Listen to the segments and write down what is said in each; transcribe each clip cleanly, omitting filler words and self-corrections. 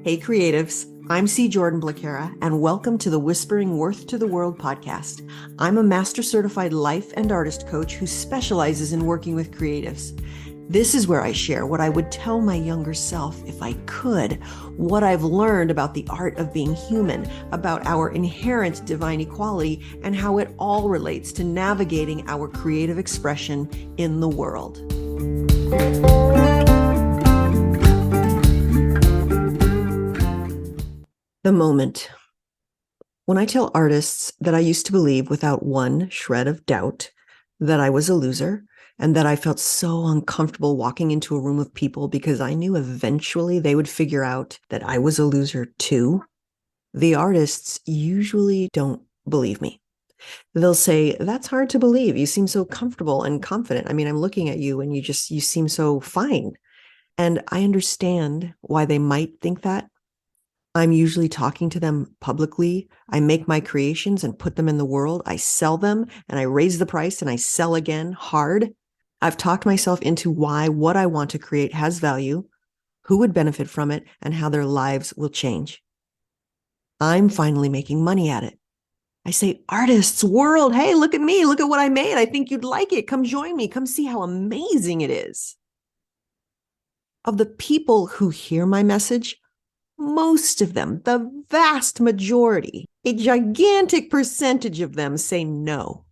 Hey creatives, I'm C. Jordan Blacara, and welcome to the Whispering Worth to the World podcast. I'm a master certified life and artist coach who specializes in working with creatives. This is where I share what I would tell my younger self if I could, what I've learned about the art of being human, about our inherent divine equality, and how it all relates to navigating our creative expression in the world. The moment. When I tell artists that I used to believe without one shred of doubt that I was a loser and that I felt so uncomfortable walking into a room of people because I knew eventually they would figure out that I was a loser too, the artists usually don't believe me. They'll say, "That's hard to believe. You seem so comfortable and confident. I mean, I'm looking at you and you seem so fine." And I understand why they might think that. I'm usually talking to them publicly. I make my creations and put them in the world. I sell them and I raise the price and I sell again hard. I've talked myself into why what I want to create has value, who would benefit from it, and how their lives will change. I'm finally making money at it. I say, "Artists, world, hey, look at me. Look at what I made. I think you'd like it. Come join me. Come see how amazing it is." Of the people who hear my message, most of them, the vast majority, a gigantic percentage of them say no.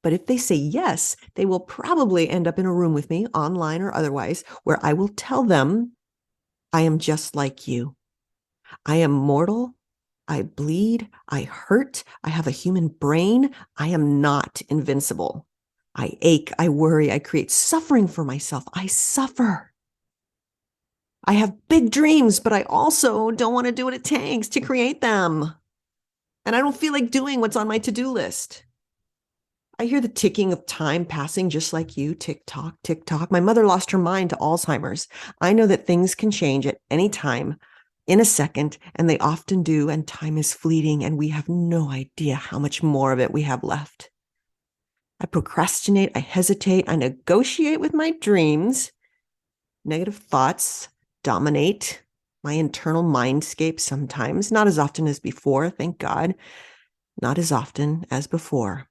But if they say yes, they will probably end up in a room with me, online or otherwise, where I will tell them, "I am just like you. I am mortal. I bleed. I hurt. I have a human brain. I am not invincible. I ache. I worry. I create suffering for myself. I suffer. I have big dreams, but I also don't want to do what it takes to create them. And I don't feel like doing what's on my to-do list. I hear the ticking of time passing just like you, tick tock, tick tock. My mother lost her mind to Alzheimer's. I know that things can change at any time, in a second, and they often do, and time is fleeting, and we have no idea how much more of it we have left. I procrastinate, I hesitate, I negotiate with my dreams. Negative thoughts dominate my internal mindscape sometimes, not as often as before, thank God, not as often as before.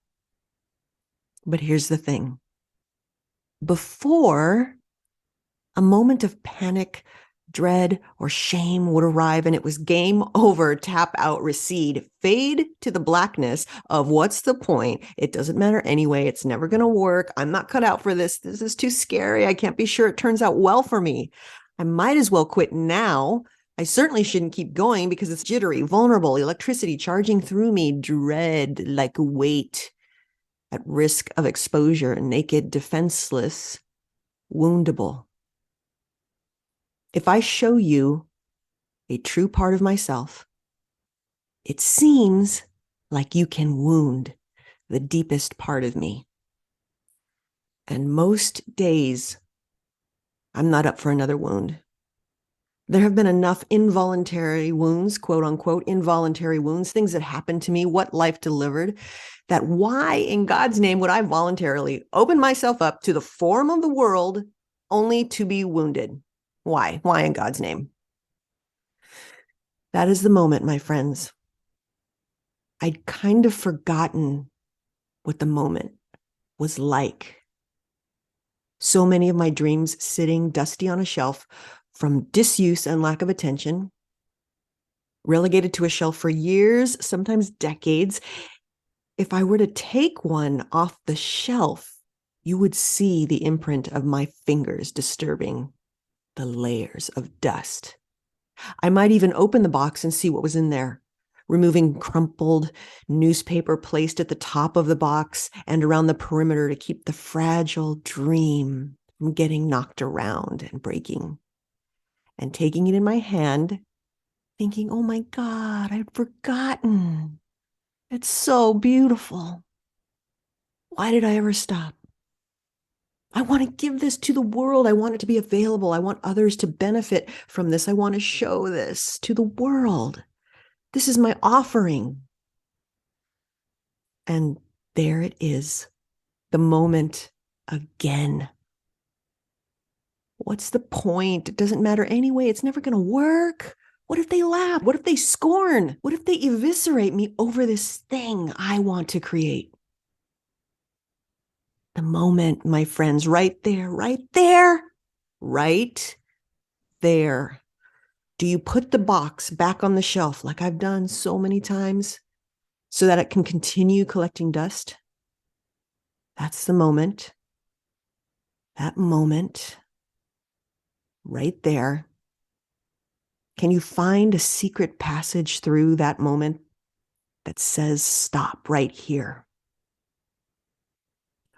But here's the thing. Before, a moment of panic, dread, or shame would arrive and it was game over, tap out, recede, fade to the blackness of what's the point? It doesn't matter anyway. It's never going to work. I'm not cut out for this. This is too scary. I can't be sure it turns out well for me. I might as well quit now. I certainly shouldn't keep going because it's jittery, vulnerable, electricity charging through me, dread like a weight, at risk of exposure, naked, defenseless, woundable. If I show you a true part of myself, it seems like you can wound the deepest part of me. And most days, I'm not up for another wound. There have been enough involuntary wounds, quote unquote, involuntary wounds, things that happened to me, what life delivered, that why in God's name would I voluntarily open myself up to the form of the world only to be wounded? Why? Why in God's name? That is the moment, my friends. I'd kind of forgotten what the moment was like. So many of my dreams sitting dusty on a shelf from disuse and lack of attention, relegated to a shelf for years, sometimes decades. If I were to take one off the shelf, you would see the imprint of my fingers disturbing the layers of dust. I might even open the box and see what was in there, removing crumpled newspaper placed at the top of the box and around the perimeter to keep the fragile dream from getting knocked around and breaking. And taking it in my hand, thinking, "Oh my God, I'd forgotten. It's so beautiful. Why did I ever stop? I want to give this to the world. I want it to be available. I want others to benefit from this. I want to show this to the world. This is my offering." And there it is, the moment again. What's the point? It doesn't matter anyway. It's never going to work. What if they laugh? What if they scorn? What if they eviscerate me over this thing I want to create? The moment, my friends, right there, right there, right there. Do you put the box back on the shelf like I've done so many times so that it can continue collecting dust? That's the moment. That moment right there. Can you find a secret passage through that moment that says stop right here?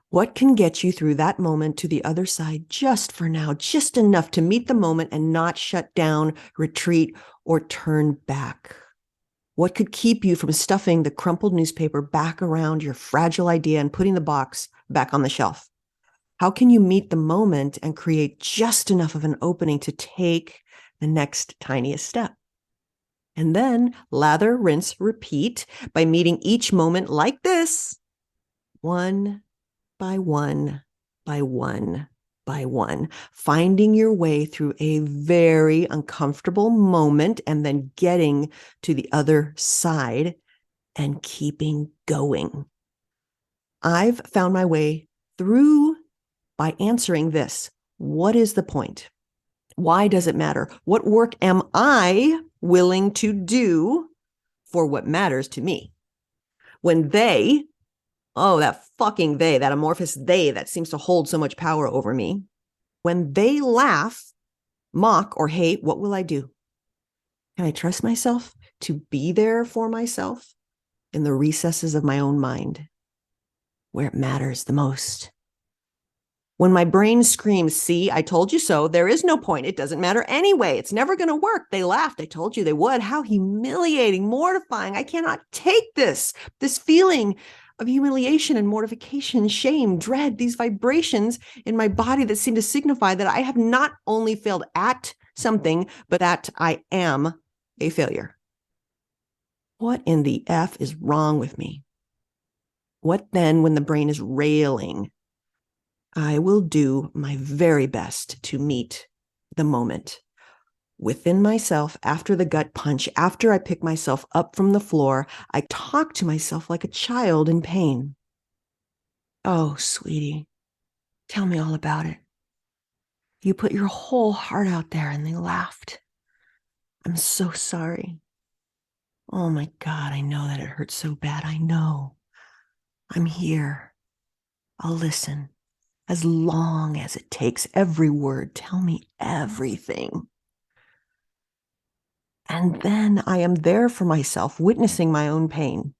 What can get you through that moment to the other side just for now, just enough to meet the moment and not shut down, retreat, or turn back? What could keep you from stuffing the crumpled newspaper back around your fragile idea and putting the box back on the shelf? How can you meet the moment and create just enough of an opening to take the next tiniest step? And then lather, rinse, repeat by meeting each moment like this, one by one by one by one, finding your way through a very uncomfortable moment and then getting to the other side and keeping going. I've found my way through by answering this. What is the point? Why does it matter? What work am I willing to do for what matters to me? When they, oh, that fucking they, that amorphous they that seems to hold so much power over me, when they laugh, mock, or hate, what will I do? Can I trust myself to be there for myself in the recesses of my own mind where it matters the most? When my brain screams, see, I told you so, there is no point. It doesn't matter anyway. It's never going to work. They laughed. I told you they would. How humiliating, mortifying. I cannot take this feeling of humiliation and mortification, shame, dread, these vibrations in my body that seem to signify that I have not only failed at something, but that I am a failure. What in the F is wrong with me? What then when the brain is railing? I will do my very best to meet the moment within myself. After the gut punch, after I pick myself up from the floor, I talk to myself like a child in pain. Oh, sweetie, tell me all about it. You put your whole heart out there and they laughed. I'm so sorry. Oh my God, I know that it hurts so bad. I know. I'm here. I'll listen. As long as it takes, every word, tell me everything. And then I am there for myself, witnessing my own pain.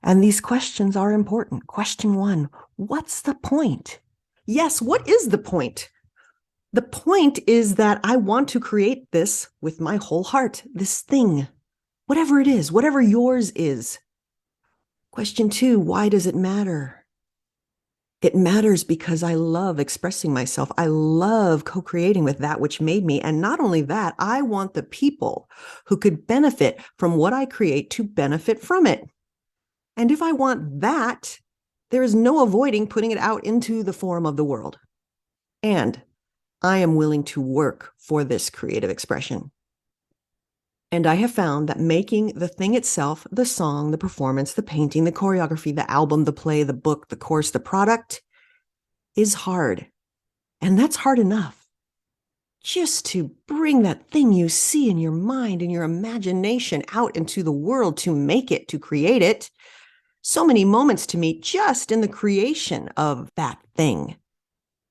And these questions are important. Question one, what's the point? Yes, what is the point? The point is that I want to create this with my whole heart, this thing, whatever it is, whatever yours is. Question two, why does it matter? It matters because I love expressing myself. I love co-creating with that which made me. And not only that, I want the people who could benefit from what I create to benefit from it. And if I want that, there is no avoiding putting it out into the form of the world. And I am willing to work for this creative expression. And I have found that making the thing itself, the song, the performance, the painting, the choreography, the album, the play, the book, the course, the product is hard. And that's hard enough. Just to bring that thing you see in your mind and your imagination out into the world, to make it, to create it. So many moments to meet just in the creation of that thing.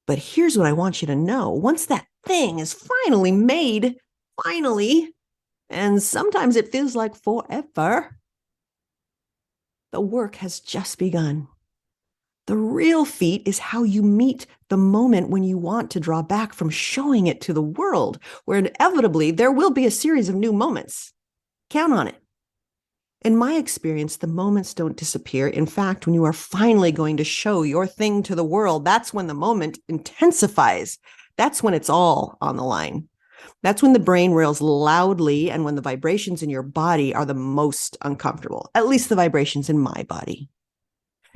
But here's what I want you to know. Once that thing is finally made, finally, and sometimes it feels like forever, the work has just begun. The real feat is how you meet the moment when you want to draw back from showing it to the world, where inevitably there will be a series of new moments. Count on it. In my experience, the moments don't disappear. In fact, when you are finally going to show your thing to the world, that's when the moment intensifies. That's when it's all on the line. That's when the brain rails loudly and when the vibrations in your body are the most uncomfortable, at least the vibrations in my body.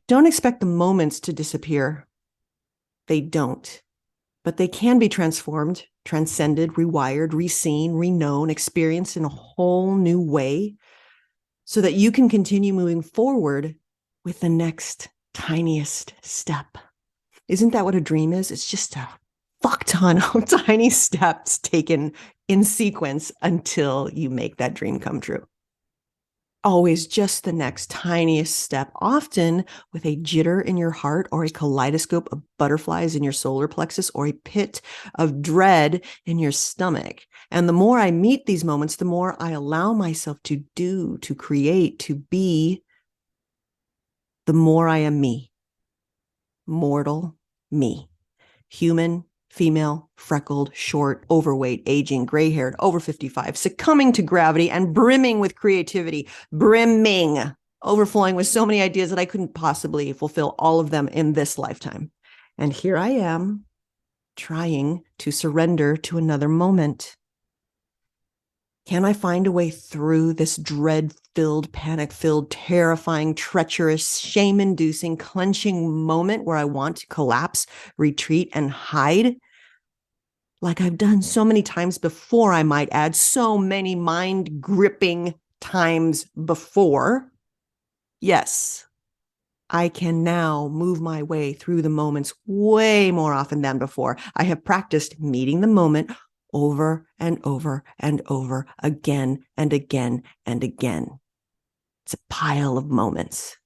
Don't expect the moments to disappear. They don't. but they can be transformed, transcended, rewired, reseen, reknown, experienced in a whole new way so that you can continue moving forward with the next tiniest step. Isn't that what a dream is? It's just a fuck ton of tiny steps taken in sequence until you make that dream come true. Always just the next tiniest step, often with a jitter in your heart or a kaleidoscope of butterflies in your solar plexus or a pit of dread in your stomach. And the more I meet these moments, the more I allow myself to do, to create, to be, the more I am me. Mortal me. Human, female, freckled, short, overweight, aging, gray-haired, over 55, succumbing to gravity and brimming with creativity, overflowing with so many ideas that I couldn't possibly fulfill all of them in this lifetime. And here I am, trying to surrender to another moment. Can I find a way through this dread-filled, panic-filled, terrifying, treacherous, shame-inducing, clenching moment where I want to collapse, retreat, and hide? Like I've done so many times before, I might add, so many mind-gripping times before. Yes, I can now move my way through the moments way more often than before. I have practiced meeting the moment over and over and over again and again and again. It's a pile of moments.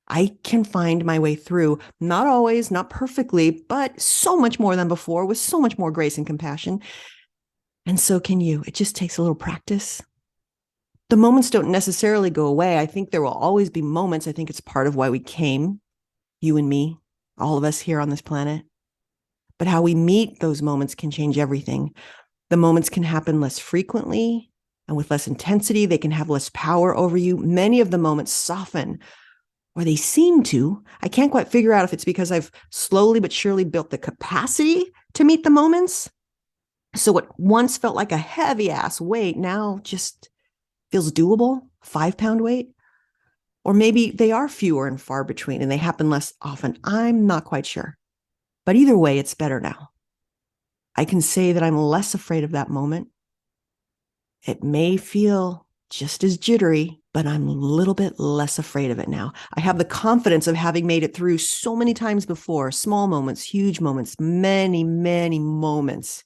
I can find my way through, not always, not perfectly, but so much more than before with so much more grace and compassion. And so can you. It just takes a little practice. The moments don't necessarily go away. I think there will always be moments. I think it's part of why we came, you and me, all of us here on this planet. But how we meet those moments can change everything. The moments can happen less frequently and with less intensity. They can have less power over you. Many of the moments soften, or they seem to. I can't quite figure out if it's because I've slowly but surely built the capacity to meet the moments. So what once felt like a heavy ass weight now just feels doable, 5-pound weight. Or maybe they are fewer and far between and they happen less often. I'm not quite sure. But either way, it's better now. I can say that I'm less afraid of that moment. It may feel just as jittery, but I'm a little bit less afraid of it now. I have the confidence of having made it through so many times before, small moments, huge moments, many, many moments,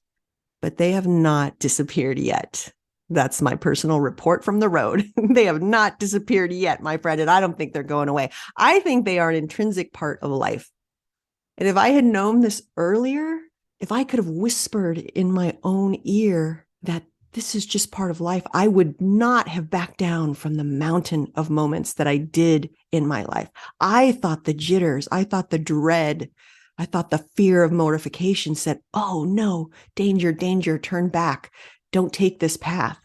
but they have not disappeared yet. That's my personal report from the road. They have not disappeared yet, my friend, and I don't think they're going away. I think they are an intrinsic part of life. And if I had known this earlier, if I could have whispered in my own ear that this is just part of life, I would not have backed down from the mountain of moments that I did in my life. I thought the jitters, I thought the dread, I thought the fear of mortification said, oh no, danger, danger, turn back, don't take this path.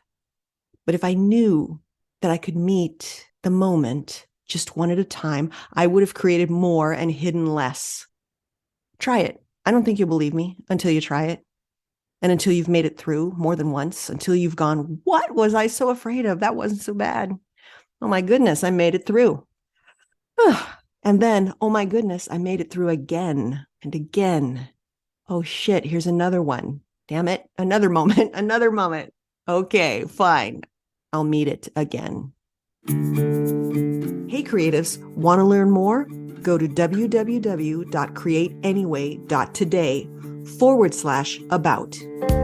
But if I knew that I could meet the moment just one at a time, I would have created more and hidden less. Try it. I don't think you'll believe me until you try it. And until you've made it through more than once, until you've gone, what was I so afraid of? That wasn't so bad. Oh my goodness, I made it through. And then, oh my goodness, I made it through again and again. Oh shit, here's another one. Damn it, another moment, another moment. Okay, fine. I'll meet it again. Hey creatives, want to learn more? Go to www.createanyway.today/about.